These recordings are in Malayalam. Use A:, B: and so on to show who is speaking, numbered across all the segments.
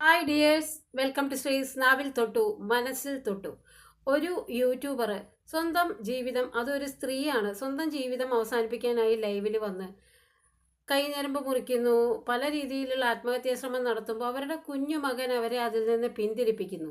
A: ഹായ് ഡിയേഴ്സ്, വെൽക്കം ടു ശ്രീസ് നാവിൽ തൊട്ടു മനസ്സിൽ തൊട്ടു. ഒരു യൂട്യൂബർ സ്വന്തം ജീവിതം, അതൊരു സ്ത്രീയാണ്, സ്വന്തം ജീവിതം അവസാനിപ്പിക്കാനായി ലൈവിൽ വന്ന് കൈഞരമ്പ് മുറിക്കുന്നു, പല രീതിയിലുള്ള ആത്മഹത്യാ ശ്രമം നടത്തുമ്പോൾ അവരുടെ കുഞ്ഞു മകൻ അവരെ അതിൽ നിന്ന് പിന്തിരിപ്പിക്കുന്നു.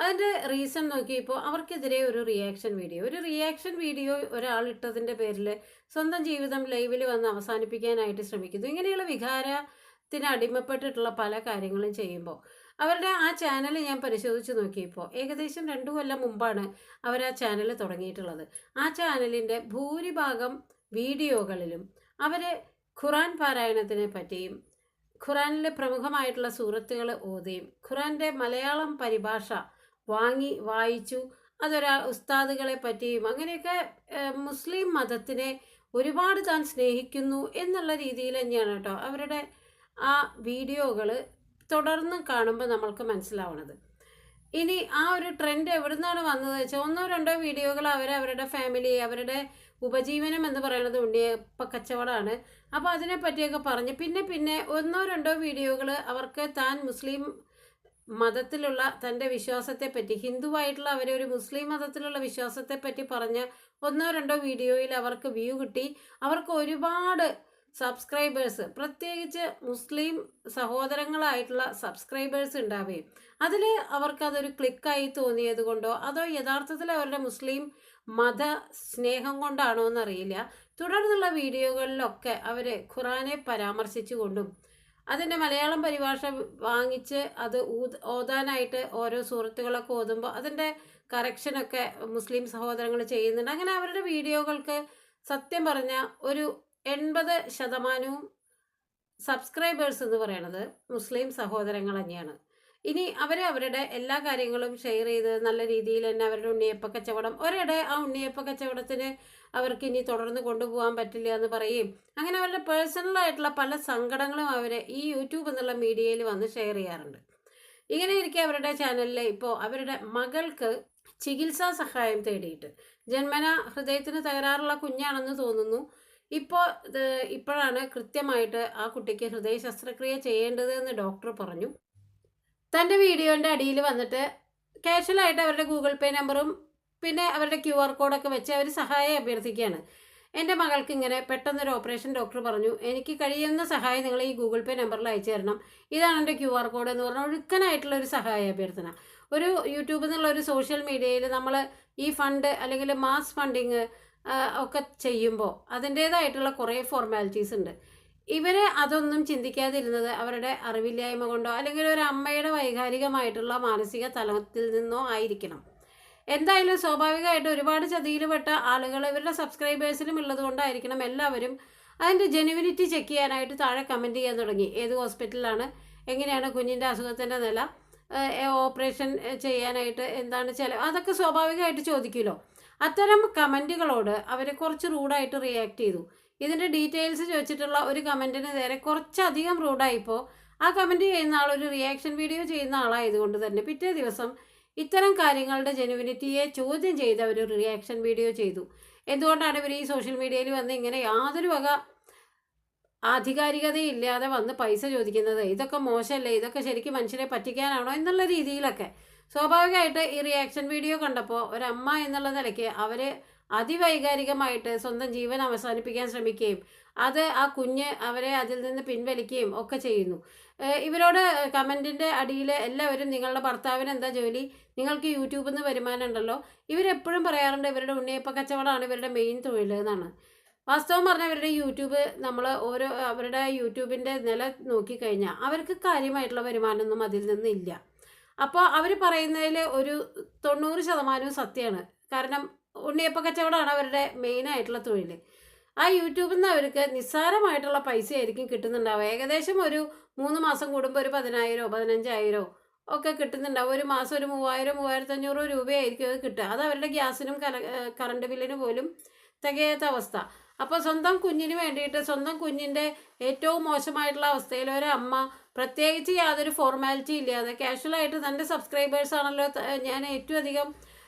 A: അതിൻ്റെ റീസൺ നോക്കിയപ്പോൾ അവർക്കെതിരെ ഒരു റിയാക്ഷൻ വീഡിയോ ഒരാൾ ഇട്ടതിൻ്റെ പേരിൽ സ്വന്തം ജീവിതം ലൈവിൽ വന്ന് അവസാനിപ്പിക്കാനായിട്ട് ശ്രമിക്കുന്നു. ഇങ്ങനെയുള്ള വികാരത്തിന് അടിമപ്പെട്ടിട്ടുള്ള പല കാര്യങ്ങളും ചെയ്യുമ്പോൾ അവരുടെ ആ ചാനൽ ഞാൻ പരിശോധിച്ച് നോക്കിയപ്പോൾ ഏകദേശം 2 കൊല്ലം മുമ്പാണ് അവർ ആ ചാനൽ തുടങ്ങിയിട്ടുള്ളത്. ആ ചാനലിൻ്റെ ഭൂരിഭാഗം വീഡിയോകളിലും അവർ ഖുറാൻ പാരായണത്തിനെ പറ്റിയും ഖുറാനിലെ പ്രമുഖമായിട്ടുള്ള സൂറത്തുകൾ ഓതുകയും ഖുറാൻ്റെ മലയാളം പരിഭാഷ വായിച്ചു ഉസ്താദുകളെ പറ്റിയും അങ്ങനെയൊക്കെ മുസ്ലിം മതത്തിനെ ഒരുപാട് താൻ സ്നേഹിക്കുന്നു എന്നുള്ള രീതിയിൽ തന്നെയാണ് കേട്ടോ അവരുടെ ആ വീഡിയോകൾ തുടർന്ന് കാണുമ്പോൾ നമ്മൾക്ക് മനസ്സിലാവുന്നത്. ഇനി ആ ഒരു ട്രെൻഡ് എവിടെ നിന്നാണ് വന്നത് വെച്ചാൽ 1-2 വീഡിയോകൾ അവരുടെ ഫാമിലി, അവരുടെ ഉപജീവനം എന്ന് പറയുന്നത് ഉണ്ണിയപ്പ കച്ചവടമാണ്. അപ്പോൾ അതിനെ പറ്റിയൊക്കെ പറഞ്ഞ് പിന്നെ 1-2 വീഡിയോകൾ അവർക്ക് താൻ മുസ്ലിം മതത്തിലുള്ള തൻ്റെ വിശ്വാസത്തെപ്പറ്റി, ഹിന്ദുവായിട്ടുള്ള അവരെ ഒരു മുസ്ലിം മതത്തിലുള്ള വിശ്വാസത്തെപ്പറ്റി പറഞ്ഞ 1-2 വീഡിയോയിൽ അവർക്ക് വ്യൂ കിട്ടി. അവർക്ക് ഒരുപാട് സബ്സ്ക്രൈബേഴ്സ്, പ്രത്യേകിച്ച് മുസ്ലിം സഹോദരങ്ങളായിട്ടുള്ള സബ്സ്ക്രൈബേഴ്സ് ഉണ്ടാവുകയും അതിൽ അവർക്കതൊരു ക്ലിക്കായി തോന്നിയത് കൊണ്ടോ അതോ യഥാർത്ഥത്തിൽ അവരുടെ മുസ്ലിം മത സ്നേഹം കൊണ്ടാണോ എന്നറിയില്ല, തുടർന്നുള്ള വീഡിയോകളിലൊക്കെ അവർ ഖുറാനെ പരാമർശിച്ചുകൊണ്ടും അതിൻ്റെ മലയാളം പരിഭാഷ വാങ്ങിച്ച് അത് ഓതാനായിട്ട് ഓരോ സുഹൃത്തുക്കളൊക്കെ ഓതുമ്പോൾ അതിൻ്റെ കറക്ഷനൊക്കെ മുസ്ലിം സഹോദരങ്ങൾ ചെയ്യുന്നുണ്ട്. അങ്ങനെ അവരുടെ വീഡിയോകൾക്ക് സത്യം പറഞ്ഞ ഒരു 80% സബ്സ്ക്രൈബേഴ്സ് എന്ന് പറയുന്നത് മുസ്ലിം സഹോദരങ്ങൾ തന്നെയാണ്. ഇനി അവരുടെ എല്ലാ കാര്യങ്ങളും ഷെയർ ചെയ്ത് നല്ല രീതിയിൽ തന്നെ അവരുടെ ഉണ്ണിയപ്പ കച്ചവടം ആ ഉണ്ണിയപ്പ കച്ചവടത്തിന് അവർക്ക് ഇനി തുടർന്ന് കൊണ്ടുപോകാൻ പറ്റില്ല എന്ന് പറയും. അങ്ങനെ അവരുടെ പേഴ്സണലായിട്ടുള്ള പല സങ്കടങ്ങളും അവർ ഈ യൂട്യൂബ് എന്നുള്ള മീഡിയയിൽ വന്ന് ഷെയർ ചെയ്യാറുണ്ട്. ഇങ്ങനെ ഇരിക്കെ അവരുടെ ചാനലിൽ ഇപ്പോൾ അവരുടെ മകൾക്ക് ചികിത്സാ സഹായം തേടിയിട്ട്, ജന്മന ഹൃദയത്തിന് തകരാറുള്ള കുഞ്ഞാണെന്ന് തോന്നുന്നു, ഇപ്പോഴാണ് കൃത്യമായിട്ട് ആ കുട്ടിക്ക് ഹൃദയ ശസ്ത്രക്രിയ ചെയ്യേണ്ടത് എന്ന് ഡോക്ടർ പറഞ്ഞു. തൻ്റെ വീഡിയോൻ്റെ അടിയിൽ വന്നിട്ട് കാഷ്വലായിട്ട് അവരുടെ ഗൂഗിൾ പേ നമ്പറും പിന്നെ അവരുടെ QR കോഡൊക്കെ വെച്ച് അവർ സഹായം അഭ്യർത്ഥിക്കുകയാണ്. എൻ്റെ മകൾക്ക് ഇങ്ങനെ പെട്ടെന്നൊരു ഓപ്പറേഷൻ ഡോക്ടർ പറഞ്ഞു, എനിക്ക് കഴിയുന്ന സഹായം നിങ്ങൾ ഈ ഗൂഗിൾ പേ നമ്പറിൽ അയച്ചു തരണം, ഇതാണ് എൻ്റെ QR കോഡ് എന്ന് പറഞ്ഞാൽ ഒഴുക്കനായിട്ടുള്ള ഒരു സഹായ അഭ്യർത്ഥന. ഒരു യൂട്യൂബിൽ നിന്നുള്ള ഒരു സോഷ്യൽ മീഡിയയിൽ നമ്മൾ ഈ ഫണ്ട് അല്ലെങ്കിൽ മാസ് ഫണ്ടിങ് ഒക്കെ ചെയ്യുമ്പോൾ അതിൻ്റേതായിട്ടുള്ള കുറേ ഫോർമാലിറ്റീസ് ഉണ്ട്. ഇവർ അതൊന്നും ചിന്തിക്കാതിരുന്നത് അവരുടെ അറിവില്ലായ്മ കൊണ്ടോ അല്ലെങ്കിൽ ഒരു അമ്മയുടെ വൈകാരികമായിട്ടുള്ള മാനസിക തലത്തിൽ നിന്നോ ആയിരിക്കണം. എന്തായാലും സ്വാഭാവികമായിട്ട് ഒരുപാട് ചതിയിൽപ്പെട്ട ആളുകൾ ഇവരുടെ സബ്സ്ക്രൈബേഴ്സിലും ഉള്ളത് കൊണ്ടായിരിക്കണം എല്ലാവരും അതിൻ്റെ ജെനുവിനിറ്റി ചെക്ക് ചെയ്യാനായിട്ട് താഴെ കമൻറ്റ് ചെയ്യാൻ തുടങ്ങി. ഏത് ഹോസ്പിറ്റലിലാണ്, എങ്ങനെയാണ് കുഞ്ഞിൻ്റെ അസുഖത്തിൻ്റെ നില, ഓപ്പറേഷൻ ചെയ്യാനായിട്ട് എന്താണ് ചിലവ്, അതൊക്കെ സ്വാഭാവികമായിട്ട് ചോദിക്കുമല്ലോ. അത്തരം കമൻറ്റുകളോട് അവർ കുറച്ച് റൂഡായിട്ട് റിയാക്ട് ചെയ്തു. ഇതിൻ്റെ ഡീറ്റെയിൽസ് ചോദിച്ചിട്ടുള്ള ഒരു കമൻറ്റിന് നേരെ കുറച്ചധികം റൂഡായിപ്പോൾ ആ കമൻറ്റ് ചെയ്യുന്ന ആൾ ഒരു റിയാക്ഷൻ വീഡിയോ ചെയ്യുന്ന ആളായതുകൊണ്ട് തന്നെ പിറ്റേ ദിവസം ഇത്തരം കാര്യങ്ങളുടെ ജെനുവിനിറ്റിയെ ചോദ്യം ചെയ്ത് അവർ ഒരു റിയാക്ഷൻ വീഡിയോ ചെയ്തു. എന്തുകൊണ്ടാണ് ഇവർ ഈ സോഷ്യൽ മീഡിയയിൽ വന്ന് ഇങ്ങനെ യാതൊരു വക ആധികാരികതയില്ലാതെ വന്ന് പൈസ ചോദിക്കുന്നത്? ഇതൊക്കെ മോശമല്ലേ, ഇതൊക്കെ ശരിക്കും മനുഷ്യരെ പറ്റിക്കാനാണോ എന്നുള്ള രീതിയിലൊക്കെ സ്വാഭാവികമായിട്ട് ഈ റിയാക്ഷൻ വീഡിയോ കണ്ടപ്പോൾ ഒരമ്മ എന്നുള്ള നിലയ്ക്ക് അവർ അതിവൈകാരികമായിട്ട് സ്വന്തം ജീവൻ അവസാനിപ്പിക്കാൻ ശ്രമിക്കുകയും ആ കുഞ്ഞ് അവരെ അതിൽ നിന്ന് പിൻവലിക്കുകയും ഒക്കെ ചെയ്യുന്നു. ഇവരോട് കമൻറ്റിൻ്റെ അടിയിൽ എല്ലാവരും നിങ്ങളുടെ ഭർത്താവിന് എന്താ ജോലി, നിങ്ങൾക്ക് യൂട്യൂബിൽ നിന്ന് വരുമാനം ഉണ്ടല്ലോ, ഇവരെപ്പോഴും പറയാറുണ്ട് ഇവരുടെ ഉണ്ണിയപ്പ കച്ചവടമാണ് ഇവരുടെ മെയിൻ തൊഴിൽ എന്നാണ്. വാസ്തവം പറഞ്ഞാൽ അവരുടെ യൂട്യൂബ് നമ്മൾ അവരുടെ യൂട്യൂബിൻ്റെ നില നോക്കിക്കഴിഞ്ഞാൽ അവർക്ക് കാര്യമായിട്ടുള്ള വരുമാനമൊന്നും അതിൽ നിന്നില്ല. അപ്പോൾ അവർ പറയുന്നതിൽ ഒരു 90% സത്യമാണ്. കാരണം ഉണ്ണിയപ്പ കച്ചവടമാണ് അവരുടെ മെയിനായിട്ടുള്ള തൊഴിൽ. ആ യൂട്യൂബിൽ നിന്ന് അവർക്ക് നിസ്സാരമായിട്ടുള്ള പൈസ ആയിരിക്കും കിട്ടുന്നുണ്ടാവുക. ഏകദേശം ഒരു 3 മാസം കൂടുമ്പോൾ ഒരു 10,000 15,000 ഒക്കെ കിട്ടുന്നുണ്ടാവും. ഒരു മാസം ഒരു 3,000 3,500 രൂപയായിരിക്കും അത് കിട്ടുക. അത് അവരുടെ ഗ്യാസിനും കറണ്ട് ബില്ലിനും പോലും തികയാത്ത അവസ്ഥ. അപ്പോൾ സ്വന്തം കുഞ്ഞിന് വേണ്ടിയിട്ട്, സ്വന്തം കുഞ്ഞിൻ്റെ ഏറ്റവും മോശമായിട്ടുള്ള അവസ്ഥയിൽ ഒരമ്മ പ്രത്യേകിച്ച് യാതൊരു ഫോർമാലിറ്റി ഇല്ലാതെ കാഷ്വലായിട്ട് തൻ്റെ സബ്സ്ക്രൈബേഴ്സാണല്ലോ ഞാൻ ഏറ്റവും അധികം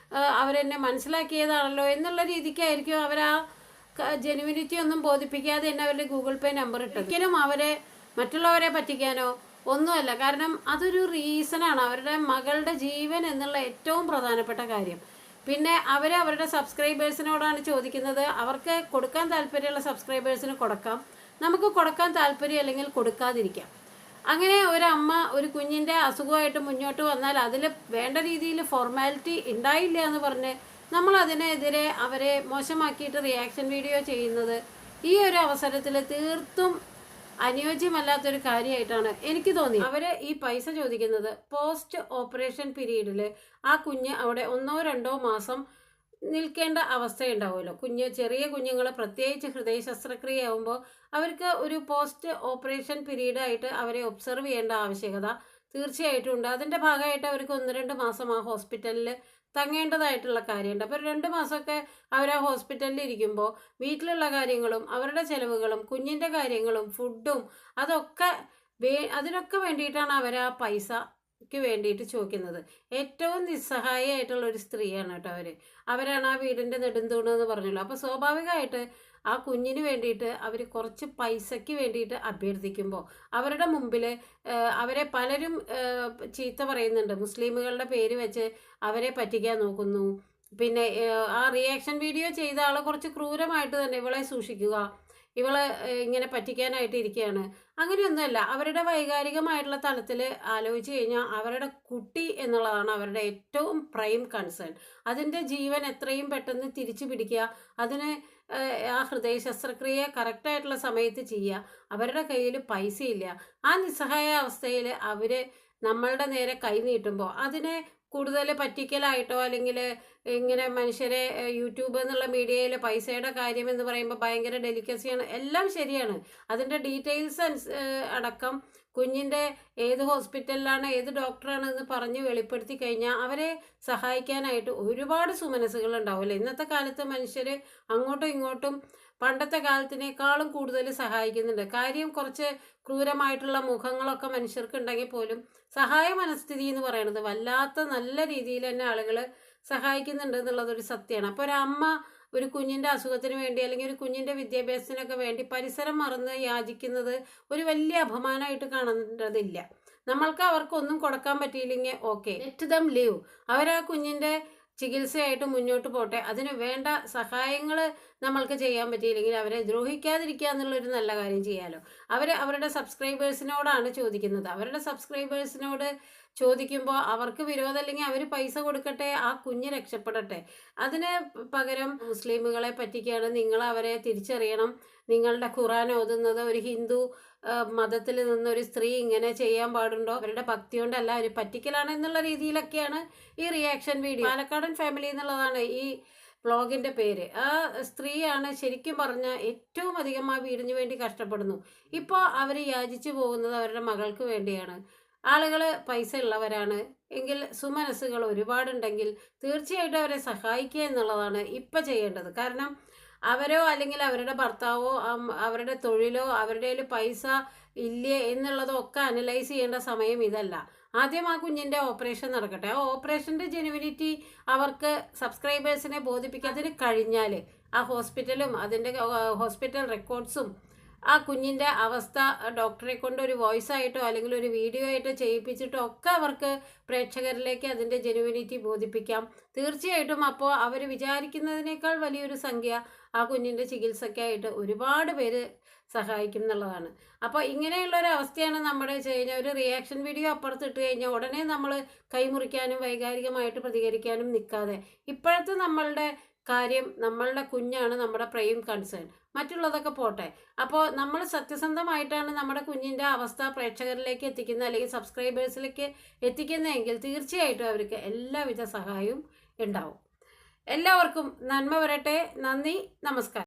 A: അവരെന്നെ മനസ്സിലാക്കിയതാണല്ലോ എന്നുള്ള രീതിക്കായിരിക്കും അവർ ആ ജെനുവിനിറ്റി ഒന്നും ബോധിപ്പിക്കാതെ തന്നെ അവരുടെ ഗൂഗിൾ പേ നമ്പർ ഇട്ടത്. ഒരിക്കലും അവരെ മറ്റുള്ളവരെ പറ്റിക്കാനോ ഒന്നുമല്ല. കാരണം അതൊരു റീസണാണ്, അവരുടെ മകളുടെ ജീവൻ എന്നുള്ള ഏറ്റവും പ്രധാനപ്പെട്ട കാര്യം. പിന്നെ അവരുടെ സബ്സ്ക്രൈബേഴ്സിനോടാണ് ചോദിക്കുന്നത്. അവർക്ക് കൊടുക്കാൻ താല്പര്യമുള്ള സബ്സ്ക്രൈബേഴ്സിന് കൊടുക്കാം, നമുക്ക് കൊടുക്കാൻ താല്പര്യം അല്ലെങ്കിൽ കൊടുക്കാതിരിക്കാം. അങ്ങനെ ഒരമ്മ ഒരു കുഞ്ഞിൻ്റെ അസുഖമായിട്ട് മുന്നോട്ട് വന്നാൽ അതിൽ വേണ്ട രീതിയിൽ ഫോർമാലിറ്റി ഉണ്ടായില്ല എന്ന് പറഞ്ഞ് നമ്മൾ അതിനെതിരെ അവരെ മോശമാക്കിയിട്ട് റിയാക്ഷൻ വീഡിയോ ചെയ്യുന്നത് ഈ ഒരു അവസരത്തിൽ തീർത്തും അനുയോജ്യമല്ലാത്തൊരു കാര്യമായിട്ടാണ് എനിക്ക് തോന്നി. അവർ ഈ പൈസ ചോദിക്കുന്നത് പോസ്റ്റ് ഓപ്പറേഷൻ പീരീഡിൽ ആ കുഞ്ഞ് അവിടെ 1-2 മാസം നിൽക്കേണ്ട അവസ്ഥയുണ്ടാവുമല്ലോ. ചെറിയ കുഞ്ഞുങ്ങൾ പ്രത്യേകിച്ച് ഹൃദയ ശസ്ത്രക്രിയ ആകുമ്പോൾ അവർക്ക് ഒരു പോസ്റ്റ് ഓപ്പറേഷൻ പീരീഡായിട്ട് അവരെ ഒബ്സർവ് ചെയ്യേണ്ട ആവശ്യകത തീർച്ചയായിട്ടും ഉണ്ട്. അതിൻ്റെ ഭാഗമായിട്ട് അവർക്ക് 1-2 മാസം ആ ഹോസ്പിറ്റലിൽ തങ്ങേണ്ടതായിട്ടുള്ള കാര്യമുണ്ട്. അപ്പോൾ 2 മാസമൊക്കെ അവർ ആ ഹോസ്പിറ്റലിൽ ഇരിക്കുമ്പോൾ വീട്ടിലുള്ള കാര്യങ്ങളും അവരുടെ ചിലവുകളും കുഞ്ഞിൻ്റെ കാര്യങ്ങളും ഫുഡും അതിനൊക്കെ വേണ്ടിയിട്ടാണ് അവർ ആ പൈസക്ക് വേണ്ടിയിട്ട് ചോദിക്കുന്നത്. ഏറ്റവും നിസ്സഹായമായിട്ടുള്ള ഒരു സ്ത്രീയാണ് കേട്ടോ അവരാണ് ആ വീടിൻ്റെ നെടുന്തൂണ് എന്ന് പറഞ്ഞല്ലോ. അപ്പോൾ സ്വാഭാവികമായിട്ട് ആ കുഞ്ഞിന് വേണ്ടിയിട്ട് അവർ കുറച്ച് പൈസയ്ക്ക് വേണ്ടിയിട്ട് അഭ്യർത്ഥിക്കുമ്പോൾ അവരുടെ മുമ്പിൽ അവരെ പലരും ചീത്ത പറയുന്നുണ്ട്. മുസ്ലിമുകളുടെ പേര് വെച്ച് അവരെ പറ്റിക്കാൻ നോക്കുന്നു. പിന്നെ ആ റിയാക്ഷൻ വീഡിയോ ചെയ്ത ആളെ കുറച്ച് ക്രൂരമായിട്ട് തന്നെ ഇവളെ സൂക്ഷിക്കുക, ഇവളെ ഇങ്ങനെ പറ്റിക്കാനായിട്ട് ഇരിക്കുകയാണ്. അങ്ങനെയൊന്നുമല്ല. അവരുടെ വൈകാരികമായിട്ടുള്ള തലത്തിൽ ആലോചിച്ച് കഴിഞ്ഞാൽ അവരുടെ കുട്ടി എന്നുള്ളതാണ് അവരുടെ ഏറ്റവും പ്രൈം കൺസേൺ. അതിൻ്റെ ജീവൻ എത്രയും പെട്ടെന്ന് തിരിച്ചു പിടിക്കുക, അതിന് ആ ഹൃദയ ശസ്ത്രക്രിയ കറക്റ്റായിട്ടുള്ള സമയത്ത് ചെയ്യുക. അവരുടെ കയ്യിൽ പൈസയില്ല. ആ നിസ്സഹായ അവസ്ഥയിൽ അവർ നമ്മളുടെ നേരെ കൈ നീട്ടുമ്പോൾ അതിനെ കൂടുതൽ പറ്റിക്കലായിട്ടോ അല്ലെങ്കിൽ ഇങ്ങനെ മനുഷ്യരെ യൂട്യൂബ് എന്നുള്ള മീഡിയയിൽ പൈസയുടെ കാര്യം എന്ന് പറയുമ്പോൾ ഭയങ്കര ഡെലിക്കസിയാണ്. എല്ലാം ശരിയാണ്. അതിൻ്റെ ഡീറ്റെയിൽസ് അടക്കം കുഞ്ഞിൻ്റെ ഏത് ഹോസ്പിറ്റലിലാണ് ഏത് ഡോക്ടറാണ് എന്ന് പറഞ്ഞ് വെളിപ്പെടുത്തി കഴിഞ്ഞാൽ അവരെ സഹായിക്കാനായിട്ട് ഒരുപാട് സുമനസ്സുകൾ ഉണ്ടാവില്ല. ഇന്നത്തെ കാലത്ത് മനുഷ്യർ അങ്ങോട്ടും ഇങ്ങോട്ടും പണ്ടത്തെ കാലത്തിനേക്കാളും കൂടുതൽ സഹായിക്കുന്നുണ്ട്. കാര്യം കുറച്ച് ക്രൂരമായിട്ടുള്ള മുഖങ്ങളൊക്കെ മനുഷ്യർക്ക് ഉണ്ടെങ്കിൽ പോലും സഹായ മനസ്ഥിതി എന്ന് പറയുന്നത് വല്ലാത്ത നല്ല രീതിയിൽ തന്നെ ആളുകൾ സഹായിക്കുന്നുണ്ട് എന്നുള്ളതൊരു സത്യമാണ്. അപ്പോൾ ഒരമ്മ ഒരു കുഞ്ഞിൻ്റെ അസുഖത്തിന് വേണ്ടി അല്ലെങ്കിൽ ഒരു കുഞ്ഞിൻ്റെ വിദ്യാഭ്യാസത്തിനൊക്കെ വേണ്ടി പരിസരം മറന്ന് യാചിക്കുന്നത് ഒരു വലിയ അപമാനമായിട്ട് കാണേണ്ടതില്ല. നമ്മൾക്ക് അവർക്കൊന്നും കൊടുക്കാൻ പറ്റിയില്ലെങ്കിൽ ഓക്കെ, ലെറ്റ് ദം ലീവ്. അവരാ കുഞ്ഞിൻ്റെ ചികിത്സയായിട്ട് മുന്നോട്ട് പോട്ടെ. അതിന് വേണ്ട സഹായങ്ങൾ നമ്മൾക്ക് ചെയ്യാൻ പറ്റിയില്ലെങ്കിൽ അവരെ ദ്രോഹിക്കാതിരിക്കുക എന്നുള്ളൊരു നല്ല കാര്യം ചെയ്യാമല്ലോ. അവരുടെ സബ്സ്ക്രൈബേഴ്സിനോടാണ് ചോദിക്കുന്നത്. അവരുടെ സബ്സ്ക്രൈബേഴ്സിനോട് ചോദിക്കുമ്പോൾ അവർക്ക് വിരോധം അല്ലെങ്കിൽ അവർ പൈസ കൊടുക്കട്ടെ, ആ കുഞ്ഞ് രക്ഷപ്പെടട്ടെ. അതിന് പകരം മുസ്ലിമുകളെ പറ്റിക്കാണ്, നിങ്ങൾ അവരെ തിരിച്ചറിയണം, നിങ്ങളുടെ ഖുറാൻ ഓതുന്നത് ഒരു ഹിന്ദു മതത്തിൽ നിന്നൊരു സ്ത്രീ ഇങ്ങനെ ചെയ്യാൻ പാടുണ്ടോ, അവരുടെ ഭക്തി കൊണ്ടല്ല, ഒരു പറ്റിക്കലാണ് എന്നുള്ള രീതിയിലൊക്കെയാണ് ഈ റിയാക്ഷൻ വീഡിയോ. പാലക്കാടൻ ഫാമിലി എന്നുള്ളതാണ് ഈ വ്ളോഗിൻ്റെ പേര്. ആ സ്ത്രീയാണ് ശരിക്കും പറഞ്ഞാൽ ഏറ്റവും അധികം ആ വീടിന് വേണ്ടി കഷ്ടപ്പെടുന്നു. ഇപ്പോൾ അവർ യാചിച്ചു പോകുന്നത് അവരുടെ മകൾക്ക് വേണ്ടിയാണ്. ആളുകൾ പൈസ ഉള്ളവരാണ് എങ്കിൽ സുമനസ്സുകൾ ഒരുപാടുണ്ടെങ്കിൽ തീർച്ചയായിട്ടും അവരെ സഹായിക്കുക എന്നുള്ളതാണ് ഇപ്പം ചെയ്യേണ്ടത്. കാരണം അവരോ അല്ലെങ്കിൽ അവരുടെ ഭർത്താവോ അവരുടെ തൊഴിലോ അവരുടെ കയ്യിൽ പൈസ ഇല്ലേ എന്നുള്ളതോ ഒക്കെ അനലൈസ് ചെയ്യേണ്ട സമയം ഇതല്ല. ആദ്യം ആ കുഞ്ഞിൻ്റെ ഓപ്പറേഷൻ നടക്കട്ടെ. ആ ഓപ്പറേഷൻ്റെ ജെനുവിനിറ്റി അവർക്ക് സബ്സ്ക്രൈബേഴ്സിനെ ബോധിപ്പിക്കാതിന് കഴിഞ്ഞാൽ ആ ഹോസ്പിറ്റലും അതിൻ്റെ ഹോസ്പിറ്റൽ റെക്കോർഡ്സും ആ കുഞ്ഞിൻ്റെ അവസ്ഥ ഡോക്ടറെ കൊണ്ട് ഒരു വോയിസ് ആയിട്ടോ അല്ലെങ്കിൽ ഒരു വീഡിയോ ആയിട്ടോ ചെയ്യിപ്പിച്ചിട്ടോ ഒക്കെ അവർക്ക് പ്രേക്ഷകരിലേക്ക് അതിൻ്റെ ജെനുവിനിറ്റി ബോധിപ്പിക്കാം. തീർച്ചയായിട്ടും അപ്പോൾ അവർ വിചാരിക്കുന്നതിനേക്കാൾ വലിയൊരു സംഖ്യ ആ കുഞ്ഞിൻ്റെ ചികിത്സയ്ക്കായിട്ട് ഒരുപാട് പേര് സഹായിക്കും എന്നുള്ളതാണ്. അപ്പോൾ ഇങ്ങനെയുള്ളൊരു അവസ്ഥയാണ് നമ്മുടെ കഴിഞ്ഞാൽ ഒരു റിയാക്ഷൻ വീഡിയോ അപ്പുറത്തിട്ട് കഴിഞ്ഞാൽ ഉടനെ നമ്മൾ കൈമുറിക്കാനും വൈകാരികമായിട്ട് പ്രതികരിക്കാനും നിൽക്കാതെ ഇപ്പോഴത്തെ നമ്മളുടെ കാര്യം, നമ്മളുടെ കുഞ്ഞാണ് നമ്മുടെ പ്രൈം കൺസേൺ, മറ്റുള്ളതൊക്കെ പോട്ടെ. അപ്പോൾ നമ്മൾ സത്യസന്ധമായിട്ടാണ് നമ്മുടെ കുഞ്ഞിൻ്റെ അവസ്ഥ പ്രേക്ഷകരിലേക്ക് എത്തിക്കുന്നത് അല്ലെങ്കിൽ സബ്സ്ക്രൈബേഴ്സിലേക്ക് എത്തിക്കുന്നതെങ്കിൽ തീർച്ചയായിട്ടും അവർക്ക് എല്ലാവിധ സഹായവും ഉണ്ടാവും. എല്ലാവർക്കും നന്മ വരട്ടെ. നന്ദി, നമസ്കാരം.